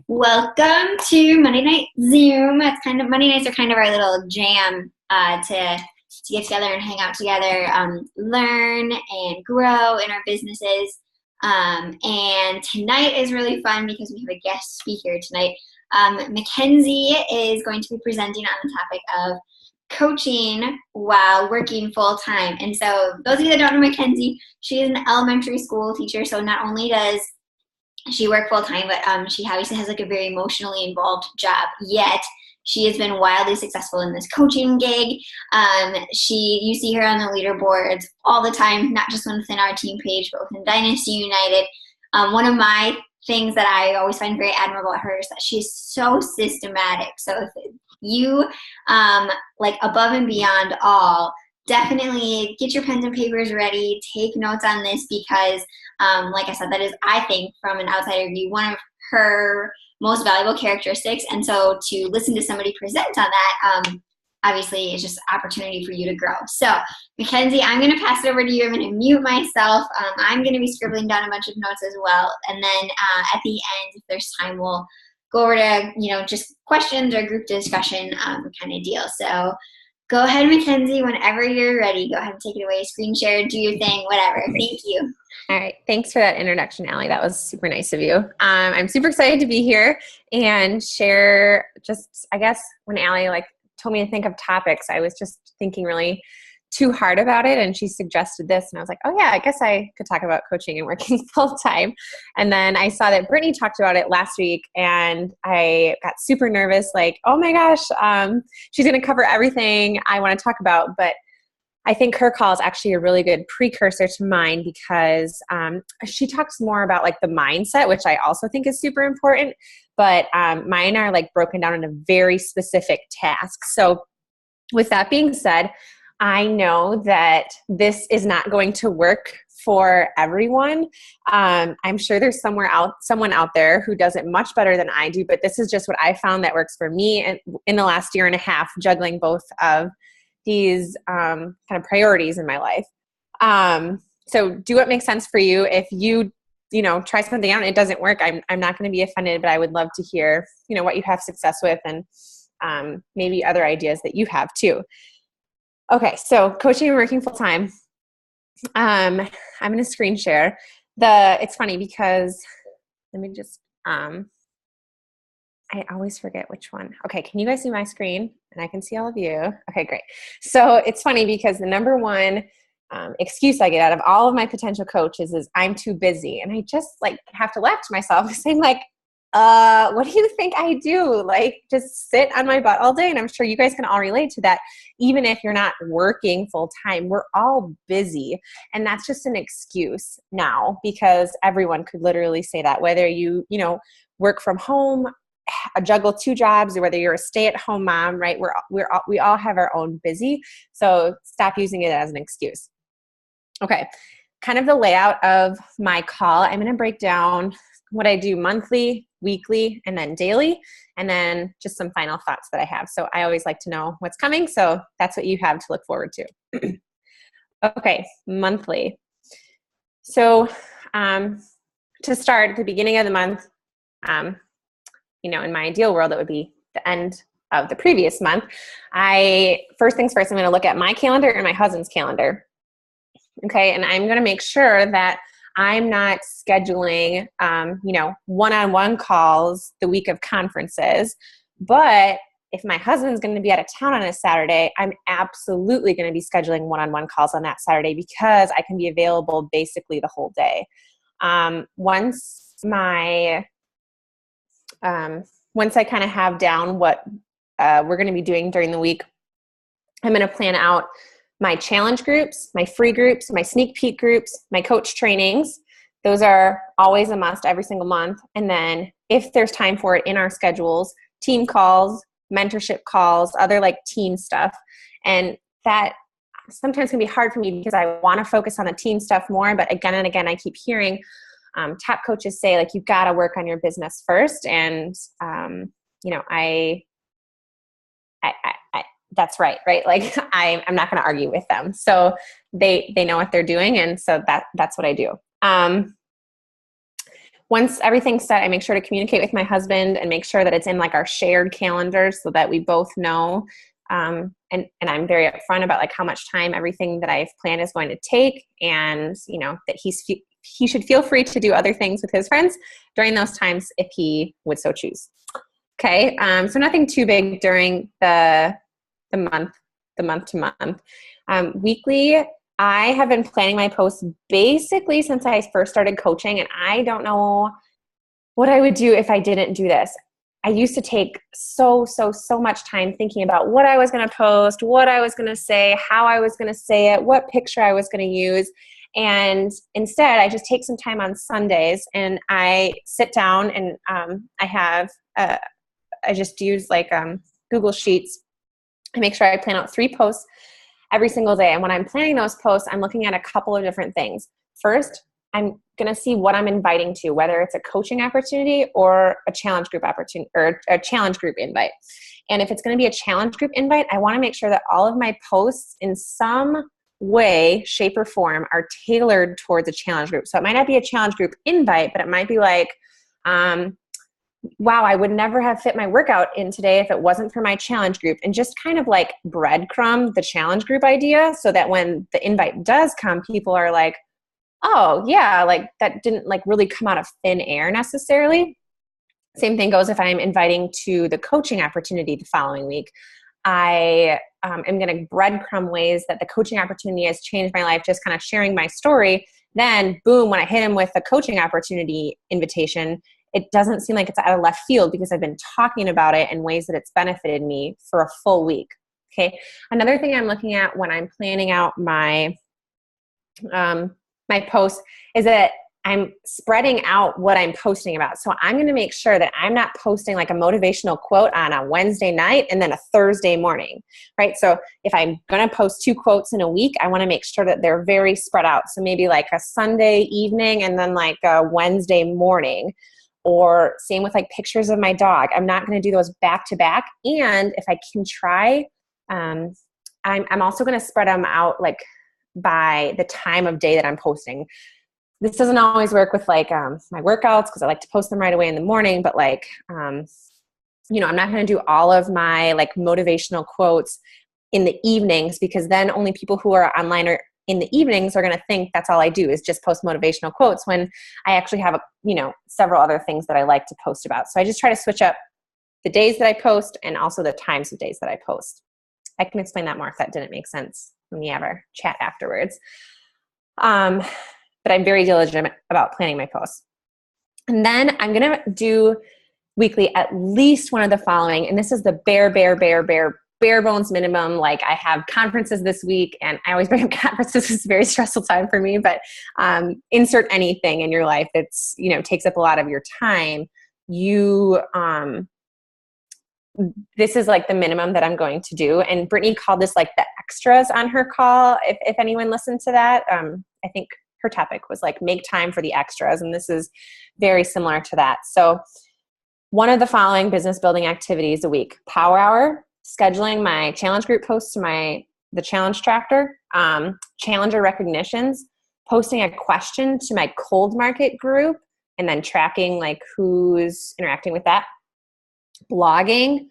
Welcome to Monday Night Zoom. It's Monday nights are kind of our little jam to get together and hang out together, learn and grow in our businesses. And tonight is really fun because we have a guest speaker tonight. McKenzie is going to be presenting on the topic of coaching while working full time. And so those of you that don't know McKenzie, she is an elementary school teacher. So not only does she worked full time, but she obviously has like a very emotionally involved job. Yet she has been wildly successful in this coaching gig. You see her on the leaderboards all the time, not just within our team page, but within Dynasty United. One of my things that I always find very admirable at her is that she's so systematic. So if you like above and beyond all, definitely get your pens and papers ready, take notes on this because like I said, that is, I think, from an outsider view, one of her most valuable characteristics. And so to listen to somebody present on that, obviously, is just an opportunity for you to grow. So, McKenzie, I'm going to pass it over to you. I'm going to mute myself. I'm going to be scribbling down a bunch of notes as well. And then at the end, if there's time, we'll go over to, just questions or group discussion kind of deal. So, go ahead, McKenzie, whenever you're ready. Go ahead and take it away. Screen share, do your thing, whatever. Thank you. All right. Thanks for that introduction, Allie. That was super nice of you. I'm super excited to be here and share I guess when Allie told me to think of topics, I was just thinking really too hard about it. And she suggested this and I was like, oh yeah, I guess I could talk about coaching and working full time. And then I saw that Brittany talked about it last week and I got super nervous, like, oh my gosh, she's going to cover everything I want to talk about. But I think her call is actually a really good precursor to mine because she talks more about the mindset, which I also think is super important, but mine are broken down into very specific tasks. So with that being said, I know that this is not going to work for everyone. I'm sure there's someone out there who does it much better than I do, but this is just what I found that works for me and in the last year and a half, juggling both of these kind of priorities in my life. So do what makes sense for you. If you try something out and it doesn't work, I'm not going to be offended, but I would love to hear, what you have success with and maybe other ideas that you have too. Okay. So coaching and working full time. I'm going to screen share it's funny because let me just, I always forget which one. Okay, can you guys see my screen? And I can see all of you. Okay, great. So it's funny because the number one excuse I get out of all of my potential coaches is I'm too busy. And I just have to laugh to myself saying what do you think I do? Just sit on my butt all day. And I'm sure you guys can all relate to that. Even if you're not working full time, we're all busy. And that's just an excuse now because everyone could literally say that, whether you work from home, juggle two jobs, or whether you're a stay-at-home mom, right? We all have our own busy. So stop using it as an excuse. Okay. Kind of the layout of my call. I'm going to break down what I do monthly, weekly, and then daily, and then just some final thoughts that I have. So I always like to know what's coming. So that's what you have to look forward to. Okay. Monthly. So, to start at the beginning of the month, in my ideal world, it would be the end of the previous month. First things first, I'm going to look at my calendar and my husband's calendar. Okay. And I'm going to make sure that I'm not scheduling, one-on-one calls the week of conferences. But if my husband's going to be out of town on a Saturday, I'm absolutely going to be scheduling one-on-one calls on that Saturday because I can be available basically the whole day. Once I kind of have down what we're going to be doing during the week, I'm going to plan out my challenge groups, my free groups, my sneak peek groups, my coach trainings. Those are always a must every single month. And then if there's time for it in our schedules, team calls, mentorship calls, other team stuff. And that sometimes can be hard for me because I want to focus on the team stuff more. But again and again, I keep hearing top coaches say you've got to work on your business first. And, that's right. I'm not going to argue with them. So they know what they're doing. And so that's what I do. once everything's set, I make sure to communicate with my husband and make sure that it's in like our shared calendars so that we both know. And I'm very upfront about like how much time everything that I've planned is going to take, and that he should feel free to do other things with his friends during those times if he would so choose. Okay, so nothing too big during the month to month. Weekly, I have been planning my posts basically since I first started coaching, and I don't know what I would do if I didn't do this. I used to take so much time thinking about what I was going to post, what I was going to say, how I was going to say it, what picture I was going to use. And instead, I just take some time on Sundays and I sit down and I just use like Google Sheets. I make sure I plan out 3 posts every single day. And when I'm planning those posts, I'm looking at a couple of different things. First, I'm going to see what I'm inviting to, whether it's a coaching opportunity or a challenge group opportunity or a challenge group invite. And if it's going to be a challenge group invite, I want to make sure that all of my posts in some way, shape, or form are tailored towards a challenge group. So it might not be a challenge group invite, but it might be like, wow, I would never have fit my workout in today if it wasn't for my challenge group, and just kind of like breadcrumb the challenge group idea so that when the invite does come, people are like, oh yeah, like that didn't like really come out of thin air necessarily. Same thing goes if I'm inviting to the coaching opportunity the following week. I am going to breadcrumb ways that the coaching opportunity has changed my life, just kind of sharing my story. Then boom, when I hit him with the coaching opportunity invitation, it doesn't seem like it's out of left field because I've been talking about it in ways that it's benefited me for a full week. Okay. Another thing I'm looking at when I'm planning out my my posts is that I'm spreading out what I'm posting about. So I'm going to make sure that I'm not posting like a motivational quote on a Wednesday night and then a Thursday morning, right? So if I'm going to post 2 quotes in a week, I want to make sure that they're very spread out. So maybe like a Sunday evening and then like a Wednesday morning, or same with like pictures of my dog. I'm not going to do those back to back. And if I can try, I'm also going to spread them out like by the time of day that I'm posting. This doesn't always work with like my workouts because I like to post them right away in the morning, but like, I'm not going to do all of my like motivational quotes in the evenings, because then only people who are online or in the evenings are going to think that's all I do is just post motivational quotes, when I actually have several other things that I like to post about. So I just try to switch up the days that I post and also the times of days that I post. I can explain that more if that didn't make sense when we have our chat afterwards. But I'm very diligent about planning my posts. And then I'm going to do weekly at least one of the following. And this is the bare bones minimum. Like I have conferences this week, and I always bring up conferences. It's a very stressful time for me, but insert anything in your life that's, takes up a lot of your time. This is like the minimum that I'm going to do. And Brittany called this like the extras on her call. If anyone listened to that, I think her topic was like make time for the extras. And this is very similar to that. So one of the following business building activities a week: Power Hour, scheduling my challenge group posts to the challenge tractor, challenger recognitions, posting a question to my cold market group, and then tracking like who's interacting with that, blogging,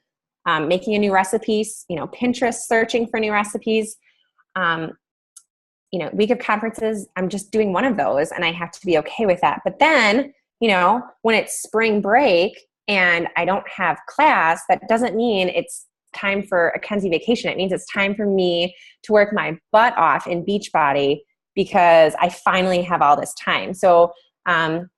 making a new recipes, Pinterest searching for new recipes, week of conferences, I'm just doing one of those and I have to be okay with that. But then, when it's spring break and I don't have class, that doesn't mean it's time for a McKenzie vacation. It means it's time for me to work my butt off in Beachbody because I finally have all this time. So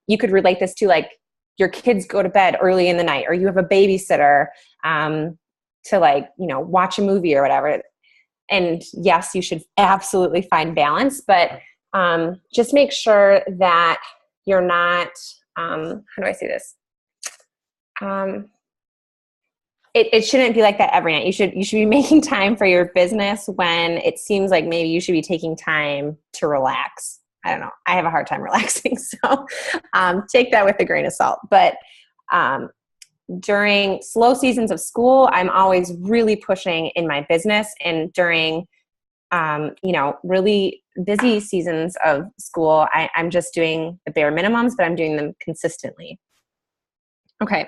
you could relate this to like your kids go to bed early in the night, or you have a babysitter to like, watch a movie or whatever. And yes, you should absolutely find balance, but just make sure that you're not, how do I say this? It shouldn't be like that every night. You should be making time for your business when it seems like maybe you should be taking time to relax. I don't know. I have a hard time relaxing. So take that with a grain of salt. But during slow seasons of school, I'm always really pushing in my business. And during, really busy seasons of school, I'm just doing the bare minimums, but I'm doing them consistently. Okay.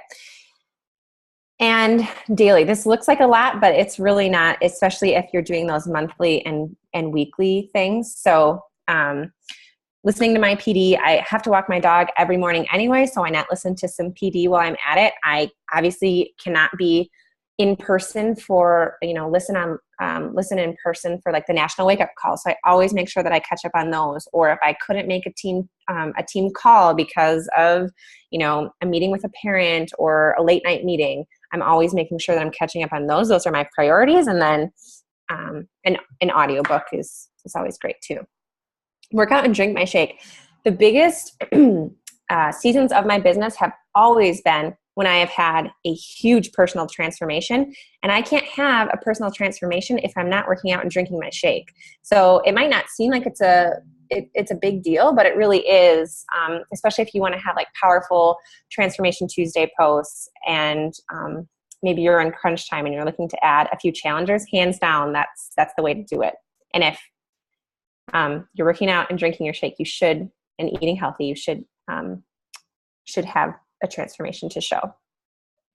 And daily, this looks like a lot, but it's really not, especially if you're doing those monthly and weekly things. So, listening to my PD, I have to walk my dog every morning anyway, so why not listen to some PD while I'm at it? I obviously cannot be in person for, listen in person for like the national wake up call. So I always make sure that I catch up on those. Or if I couldn't make a team call because of, a meeting with a parent or a late night meeting, I'm always making sure that I'm catching up on those. Those are my priorities. And then an audiobook is always great too. Work out and drink my shake. The biggest seasons of my business have always been when I have had a huge personal transformation, and I can't have a personal transformation if I'm not working out and drinking my shake. So it might not seem like it's a big deal, but it really is, especially if you want to have like powerful Transformation Tuesday posts and maybe you're in crunch time and you're looking to add a few challengers. Hands down, that's the way to do it. And if you're working out and drinking your shake, and eating healthy, you should have a transformation to show.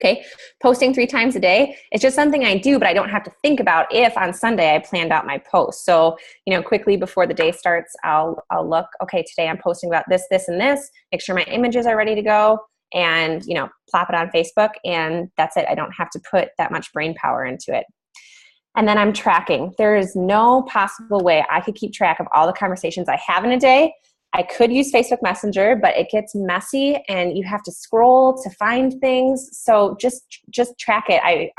Okay. Posting 3 times a day. It's just something I do, but I don't have to think about if on Sunday I planned out my post. So, quickly before the day starts, I'll look, okay, today I'm posting about this, this, and this, make sure my images are ready to go and, plop it on Facebook, and that's it. I don't have to put that much brain power into it. And then I'm tracking. There is no possible way I could keep track of all the conversations I have in a day. I could use Facebook Messenger, but it gets messy and you have to scroll to find things. So just track it. I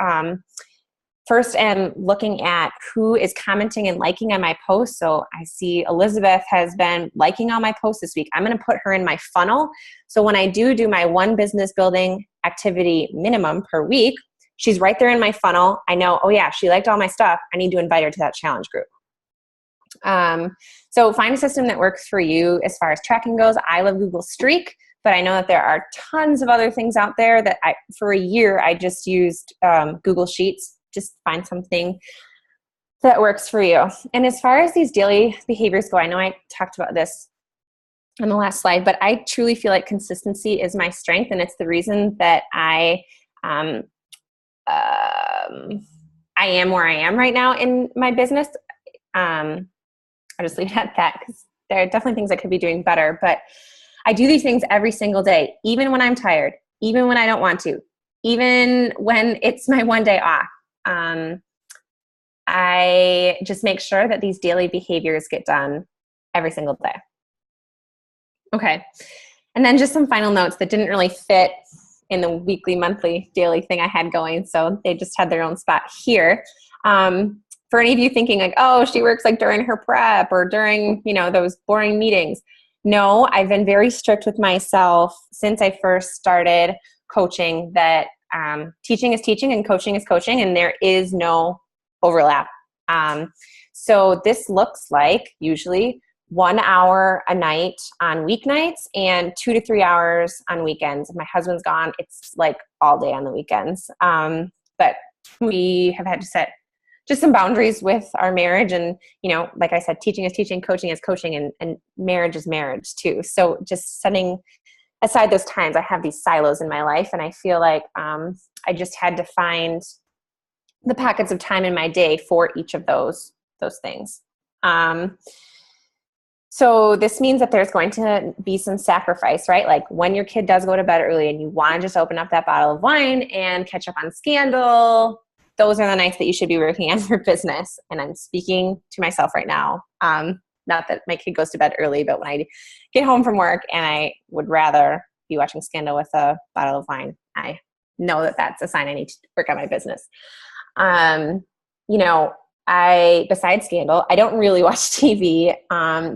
first am looking at who is commenting and liking on my posts. So I see Elizabeth has been liking all my posts this week. I'm going to put her in my funnel. So when I do my one business building activity minimum per week, she's right there in my funnel. I know, oh yeah, she liked all my stuff. I need to invite her to that challenge group. So find a system that works for you as far as tracking goes. I love Google Streak, but I know that there are tons of other things out there that for a year, I just used Google Sheets. Just find something that works for you. And as far as these daily behaviors go, I know I talked about this on the last slide, but I truly feel like consistency is my strength. And it's the reason that I am where I am right now in my business. I'll just leave it at that because there are definitely things I could be doing better. But I do these things every single day, even when I'm tired, even when I don't want to, even when it's my one day off. I just make sure that these daily behaviors get done every single day. Okay. And then just some final notes that didn't really fit in the weekly, monthly, daily thing I had going. So they just had their own spot here. For any of you thinking like, oh, she works like during her prep or during, those boring meetings. No, I've been very strict with myself since I first started coaching that teaching is teaching and coaching is coaching, and there is no overlap. So this looks like usually 1 hour a night on weeknights and 2 to 3 hours on weekends. If my husband's gone, it's like all day on the weekends. But we have had to set just some boundaries with our marriage. And, like I said, teaching is teaching, coaching is coaching, and marriage is marriage too. So just setting aside those times, I have these silos in my life, and I feel like I just had to find the pockets of time in my day for each of those things. So this means that there's going to be some sacrifice, right? Like when your kid does go to bed early and you want to just open up that bottle of wine and catch up on Scandal, those are the nights that you should be working on your business. And I'm speaking to myself right now. Not that my kid goes to bed early, but when I get home from work and I would rather be watching Scandal with a bottle of wine, I know that that's a sign I need to work on my business. Besides Scandal, I don't really watch TV.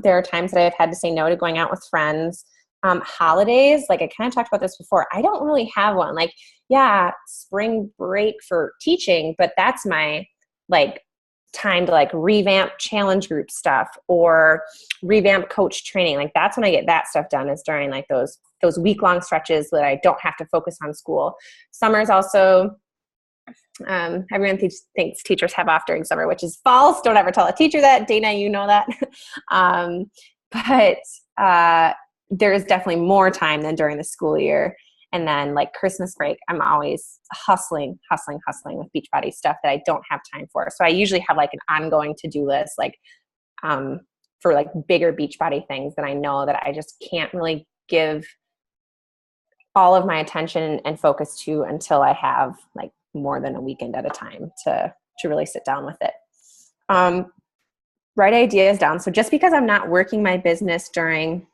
There are times that I've had to say no to going out with friends. Holidays, like I kind of talked about this before, I don't really have one. Like, yeah, spring break for teaching, but that's my time to revamp challenge group stuff or revamp coach training. Like that's when I get that stuff done, is during those week-long stretches that I don't have to focus on school. Summer is also Everyone thinks teachers have off during summer, which is false. Don't ever tell a teacher that. Dana, you know that. But there is definitely more time than during the school year. And then like Christmas break, I'm always hustling with Beachbody stuff that I don't have time for. So I usually have like an ongoing to-do list, like for like bigger Beachbody things that I know that I just can't really give all of my attention and focus to until I have like more than a weekend at a time to really sit down with it. Write ideas down. So just because I'm not working my business during,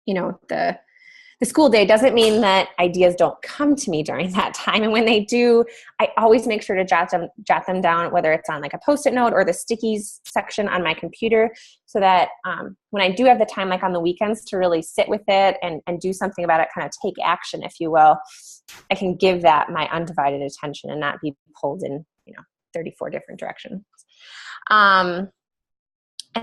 the school day doesn't mean that ideas don't come to me during that time. And when they do, I always make sure to jot them down, whether it's on like a Post-it note or the stickies section on my computer, so that when I do have the time, like on the weekends, to really sit with it and do something about it, kind of take action, if you will, I can give that my undivided attention and not be pulled in, 34 different directions. And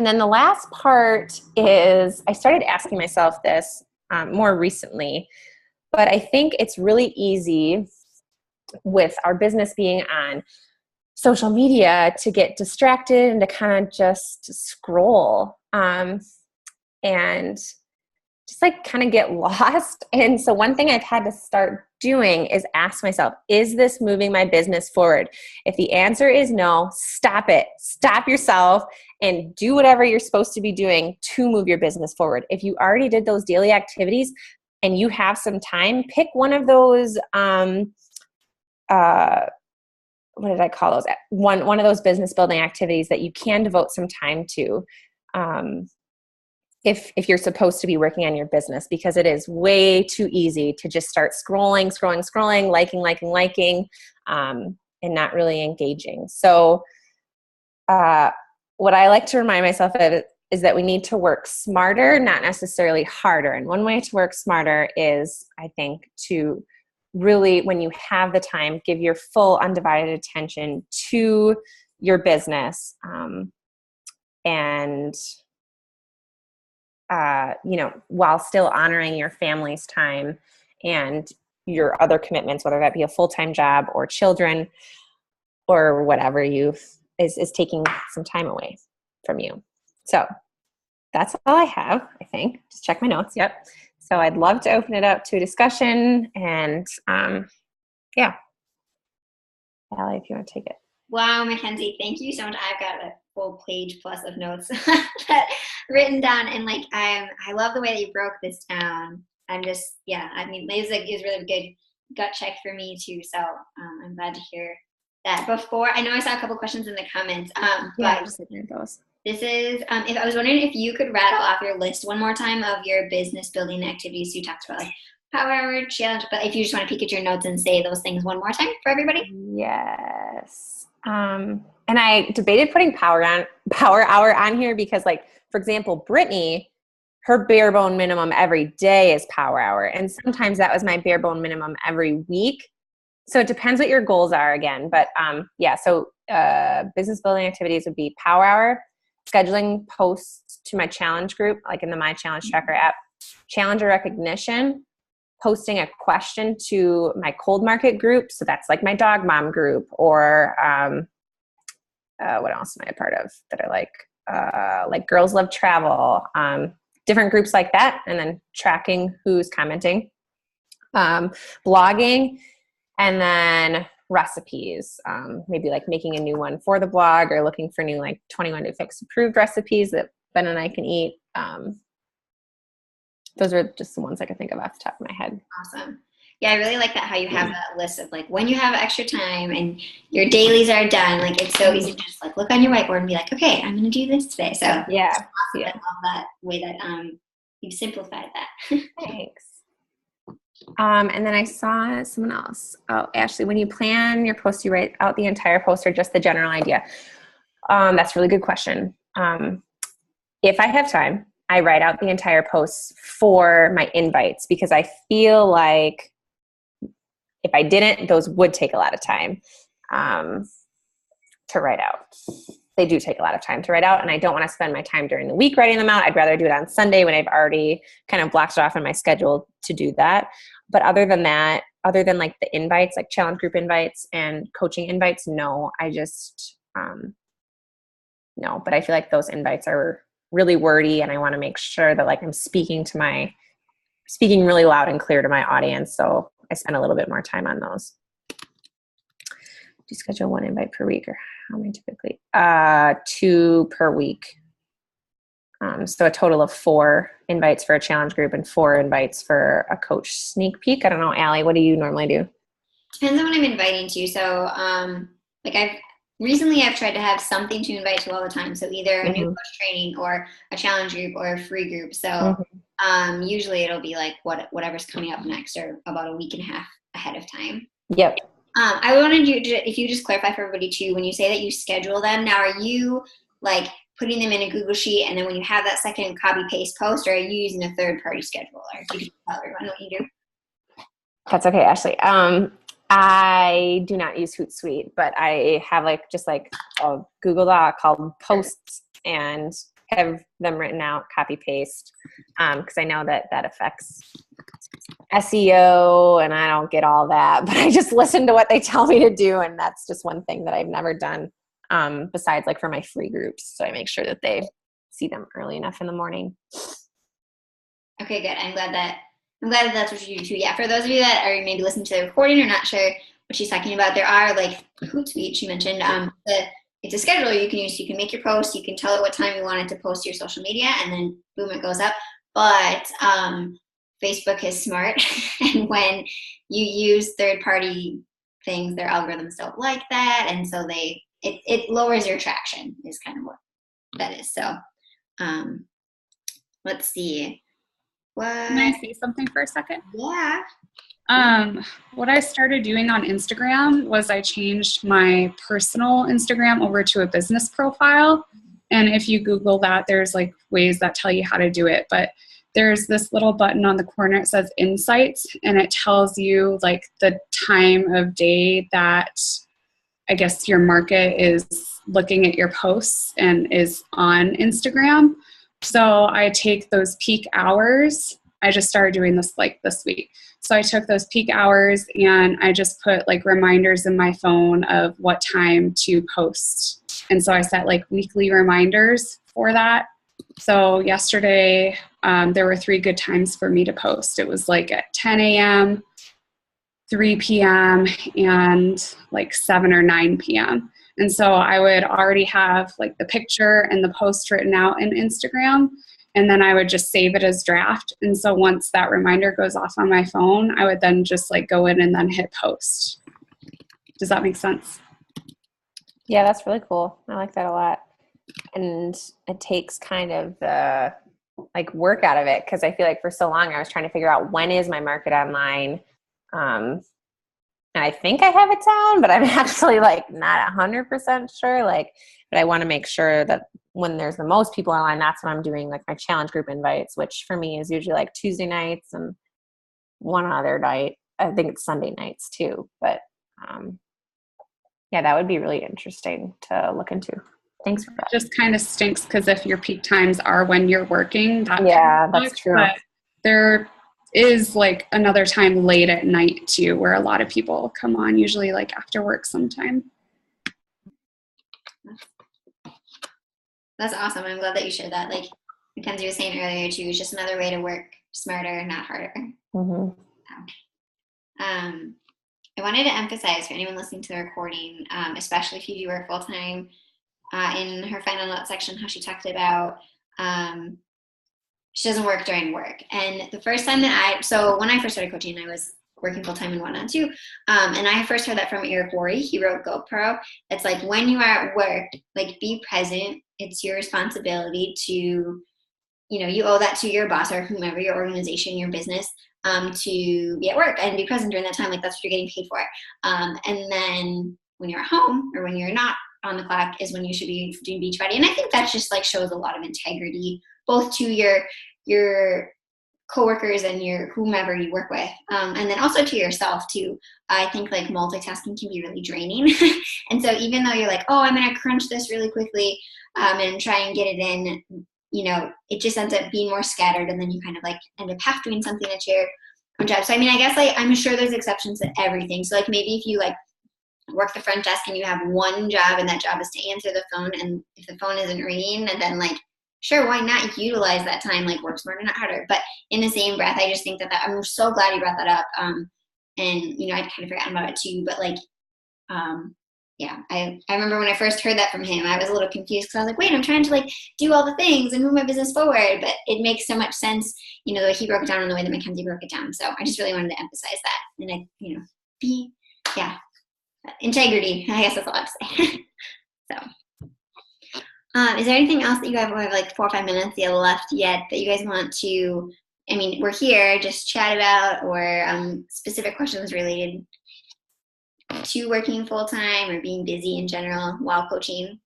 then the last part is I started asking myself this more recently, but I think it's really easy with our business being on social media to get distracted and to kind of just scroll and just like kind of get lost. And so one thing I've had to start doing is ask myself, is this moving my business forward? If the answer is no, stop it. Stop yourself and do whatever you're supposed to be doing to move your business forward. If you already did those daily activities and you have some time, pick one of those, what did I call those? One of those business building activities that you can devote some time to. If you're supposed to be working on your business, because it is way too easy to just start scrolling, liking, and not really engaging. So what I like to remind myself of is that we need to work smarter, not necessarily harder. And one way to work smarter is, I think, to really, when you have the time, give your full undivided attention to your business and while still honoring your family's time and your other commitments, whether that be a full-time job or children or whatever is taking some time away from you. So that's all I have, I think. Just check my notes. Yep. So I'd love to open it up to a discussion and yeah. Allie, if you want to take it. Wow, McKenzie, thank you so much. I've got a full page plus of notes written down, and like I love the way that you broke this down. I'm just it was really good gut check for me too. So I'm glad to hear that. Before, I know I saw a couple questions in the comments. But just looking at those. This is if I was wondering if you could rattle off your list one more time of your business building activities. You talked about like Power Hour challenge, but if you just want to peek at your notes and say those things one more time for everybody. Yes. And I debated putting Power Hour on here because, like, for example, Brittany, her bare bone minimum every day is Power Hour. And sometimes that was my bare bone minimum every week. So it depends what your goals are again. But so business building activities would be Power Hour, scheduling posts to my challenge group, like in the My Challenge Tracker app, challenger recognition, posting a question to my cold market group. So that's like my dog mom group, or what else am I a part of that I like Girls Love Travel, different groups like that. And then tracking who's commenting, blogging, and then recipes, maybe like making a new one for the blog or looking for new like 21 New Fix approved recipes that Ben and I can eat. Those are just the ones I can think of off the top of my head. Awesome. Yeah, I really like that, how you have that list of like when you have extra time and your dailies are done. Like it's so easy to just like look on your whiteboard and be like, okay, I'm going to do this today. So yeah, awesome. I love that way that you've simplified that. Thanks. And then I saw someone else. Oh, Ashley, when you plan your post, you write out the entire post or just the general idea? That's a really good question. If I have time, I write out the entire post for my invites because I feel like if I didn't, those would take a lot of time to write out. They do take a lot of time to write out, and I don't want to spend my time during the week writing them out. I'd rather do it on Sunday when I've already kind of blocked it off in my schedule to do that. But other than that, other than like the invites, like challenge group invites and coaching invites, no, I just, no, but I feel like those invites are really wordy, and I want to make sure that like I'm speaking really loud and clear to my audience. So I spend a little bit more time on those. Do you schedule one invite per week, or how many typically? 2 per week. So a total of 4 invites for a challenge group and 4 invites for a coach sneak peek. I don't know, Allie, what do you normally do? Depends on what I'm inviting to. So, like I've tried to have something to invite to all the time. So either a new coach training or a challenge group or a free group. So, usually it'll be like whatever's coming up next, or about a week and a half ahead of time. Yep. I wanted you to, if you just clarify for everybody too, when you say that you schedule them, now are you like putting them in a Google Sheet, and then when you have that second copy paste post, or are you using a third party scheduler? You can tell everyone what you do. That's okay, Ashley. I do not use Hootsuite, but I have just a Google Doc called posts and have them written out, copy paste, because I know that affects SEO, and I don't get all that, but I just listen to what they tell me to do, and that's just one thing that I've never done besides like for my free groups. So I make sure that they see them early enough in the morning. Okay, good. I'm glad that that's what you do too. Yeah, for those of you that are maybe listening to the recording or not sure what she's talking about, there are like Hootsuite she mentioned. It's a scheduler you can use. So you can make your post. You can tell it what time you want it to post to your social media, and then boom, it goes up. But Facebook is smart, and when you use third-party things, their algorithms don't like that, and so it lowers your traction. Is kind of what that is. So let's see. Can I say something for a second? Yeah. What I started doing on Instagram was I changed my personal Instagram over to a business profile. And if you Google that, there's like ways that tell you how to do it. But there's this little button on the corner. It says Insights, and it tells you like the time of day that I guess your market is looking at your posts and is on Instagram. So I take those peak hours. I just started doing this like this week. So I took those peak hours and I just put like reminders in my phone of what time to post. And so I set like weekly reminders for that. So yesterday, there were 3 good times for me to post. It was like at 10 a.m., 3 p.m., and like 7 or 9 p.m. And so I would already have like the picture and the post written out in Instagram, and then I would just save it as draft. And so once that reminder goes off on my phone, I would then just like go in and then hit post. Does that make sense? Yeah, that's really cool. I like that a lot. And it takes kind of the like work out of it, because I feel like for so long I was trying to figure out when is my market online. And I think I have it down, but I'm actually like not 100% sure. But I want to make sure that when there's the most people online, that's when I'm doing like my challenge group invites, which for me is usually like Tuesday nights and one other night. I think it's Sunday nights too. But yeah, that would be really interesting to look into. Thanks for that. It just kind of stinks because if your peak times are when you're working, that's true. But there is like another time late at night too, where a lot of people come on, usually like after work sometime. That's awesome. I'm glad that you shared that. Like McKenzie was saying earlier too, it's just another way to work smarter, not harder. Mm-hmm. I wanted to emphasize for anyone listening to the recording, especially if you do work full time, in her final note section, how she talked about she doesn't work during work. And the first time so when I first started coaching, I was working full time in one-on too. And I first heard that from Eric Worre. He wrote GoPro. It's like when you are at work, like be present. It's your responsibility to, you owe that to your boss or whomever, your organization, your business, to be at work and be present during that time. Like that's what you're getting paid for. And then when you're at home or when you're not on the clock is when you should be doing Beachbody. And I think that just like shows a lot of integrity, both to your coworkers and your whomever you work with, and then also to yourself too. I think like multitasking can be really draining. And so even though you're like, oh, I'm going to crunch this really quickly and try and get it in, it just ends up being more scattered, and then you kind of like end up half doing something that you're job. So I mean, I guess like I'm sure there's exceptions to everything. So like maybe if you like work the front desk and you have one job and that job is to answer the phone, and if the phone isn't ringing, and then like sure, why not utilize that time, like work smarter, not harder. But in the same breath, I just think that I'm so glad you brought that up. And you know, I'd kind of forgotten about it too, but like yeah, I remember when I first heard that from him, I was a little confused because I was like, wait, I'm trying to like do all the things and move my business forward, but it makes so much sense, you know, the way he broke it down and the way that McKenzie broke it down. So I just really wanted to emphasize that. And I, you know, integrity, I guess that's all I have to say. So, is there anything else that you guys have like 4 or 5 minutes left yet that you guys want to, I mean, we're here, just chat about, or specific questions related to working full-time or being busy in general while coaching,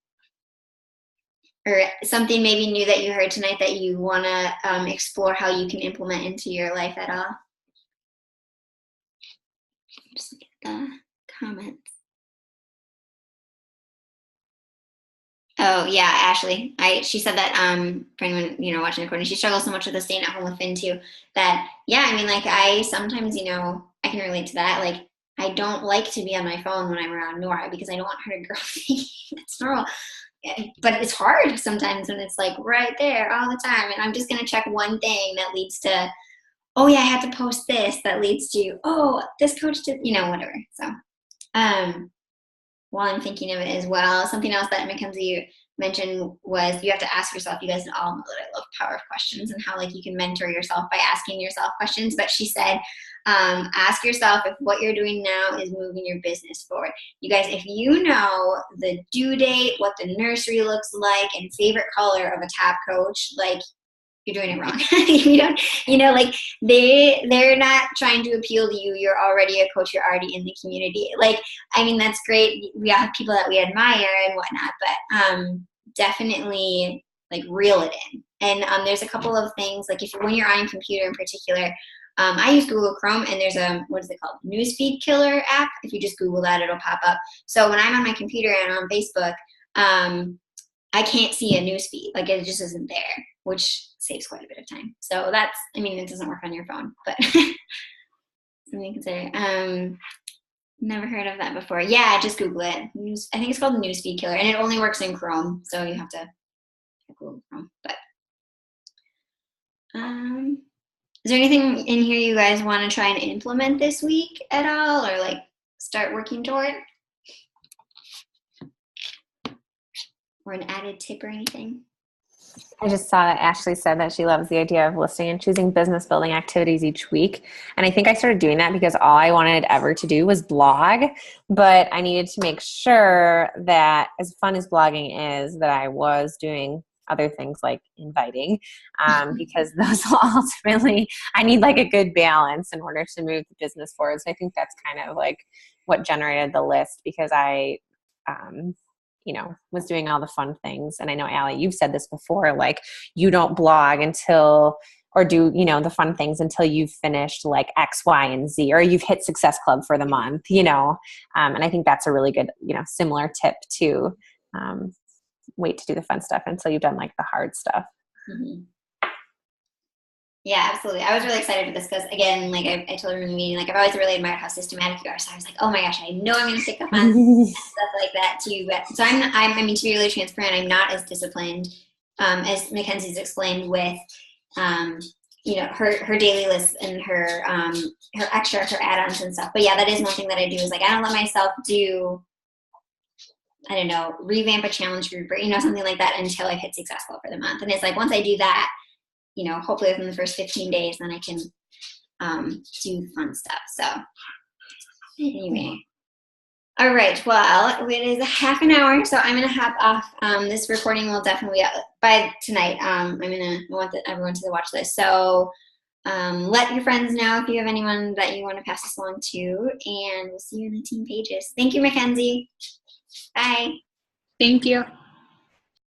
or something maybe new that you heard tonight that you want to explore how you can implement into your life at all? Just look at the comments. Oh yeah, Ashley. She said that for anyone, you know, watching the recording, she struggles so much with the staying at home with Finn too. That yeah, I mean, like I sometimes, you know, I can relate to that. Like I don't like to be on my phone when I'm around Nora because I don't want her to grow thinking it's normal. But it's hard sometimes when it's like right there all the time, and I'm just gonna check one thing that leads to, oh yeah, I have to post this. That leads to, oh, this coach did, you know, whatever. So, while I'm thinking of it as well, something else that McKenzie mentioned was you have to ask yourself. You guys all know that I love power of questions and how like you can mentor yourself by asking yourself questions. But she said, ask yourself if what you're doing now is moving your business forward. You guys, if you know the due date, what the nursery looks like, and favorite color of a top coach, like you're doing it wrong. You don't, you know, like they're not trying to appeal to you. You're already a coach. You're already in the community. Like, I mean, that's great. We all have people that we admire and whatnot, but definitely like reel it in. And there's a couple of things, like when you're on a computer in particular, I use Google Chrome, and there's a, what is it called? Newsfeed Killer app. If you just Google that, it'll pop up. So when I'm on my computer and on Facebook, I can't see a newsfeed. Like it just isn't there, which saves quite a bit of time. So that's, I mean, it doesn't work on your phone, but something to consider. Never heard of that before. Yeah, just Google it. I think it's called Newsfeed Killer, and it only works in Chrome, so you have to Google Chrome. But is there anything in here you guys want to try and implement this week at all, or like start working toward? Or an added tip or anything? I just saw that Ashley said that she loves the idea of listing and choosing business building activities each week. And I think I started doing that because all I wanted ever to do was blog. But I needed to make sure that, as fun as blogging is, that I was doing other things like inviting, because those will ultimately, I need like a good balance in order to move the business forward. So I think that's kind of like what generated the list, because I, you know, was doing all the fun things. And I know, Allie, you've said this before, like you don't blog until, or do, you know, the fun things until you've finished like X, Y, and Z, or you've hit Success Club for the month, you know? And I think that's a really good, you know, similar tip to wait to do the fun stuff until you've done like the hard stuff. Mm-hmm. Yeah, absolutely. I was really excited for this because, again, like I told her in the meeting, like I've always really admired how systematic you are. So I was like, oh my gosh, I know I'm going to pick up on stuff like that too. But so I mean, to be really transparent, I'm not as disciplined as McKenzie's explained with, you know, her daily list and her extra, her add-ons and stuff. But yeah, that is one thing that I do is like I don't let myself do, I don't know, revamp a challenge group or, you know, something like that until I've hit Success Club for the month. And it's like once I do that, you know, hopefully within the first 15 days, then I can do fun stuff. So anyway, all right. Well, it is a half an hour, so I'm gonna hop off. This recording will definitely be up by tonight. I want everyone to watch this. So let your friends know if you have anyone that you want to pass this along to, and we'll see you in the team pages. Thank you, McKenzie. Bye. Thank you.